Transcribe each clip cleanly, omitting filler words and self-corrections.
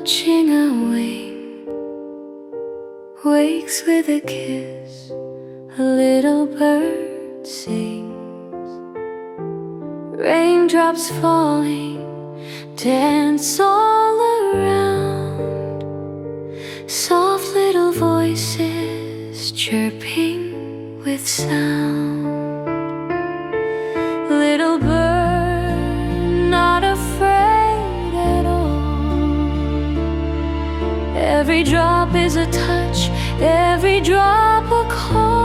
touching a wing, wakes with a kiss, a little bird sings. Raindrops falling dance all around, soft little voices chirping with sound. Little bird, not afraid at all. Every drop is a touch, every drop a call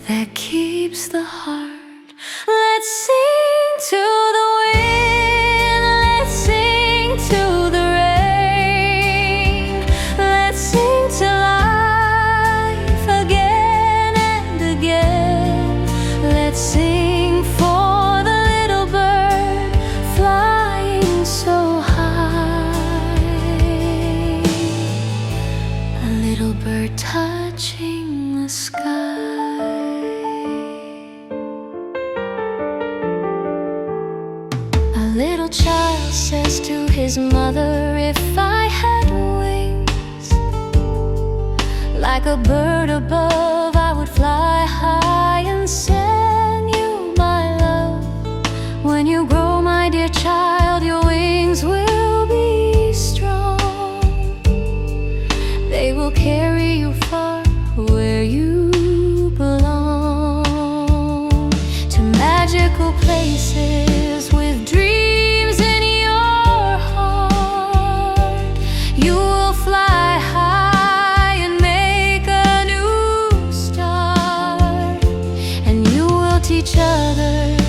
that keeps the heart. Let's sing to the wind, let's sing to the rain, let's sing to life again and again. Let's sing for the little bird flying so high, a little bird touching the sky. A little child says to his mother, if I had wings, like a bird above, I would fly high and send you my love. When you grow, my dear child, your wings will be strong. They will carry you far where you belong, to magical places with dreams in your heart. You will fly high and make a new start, and you will teach others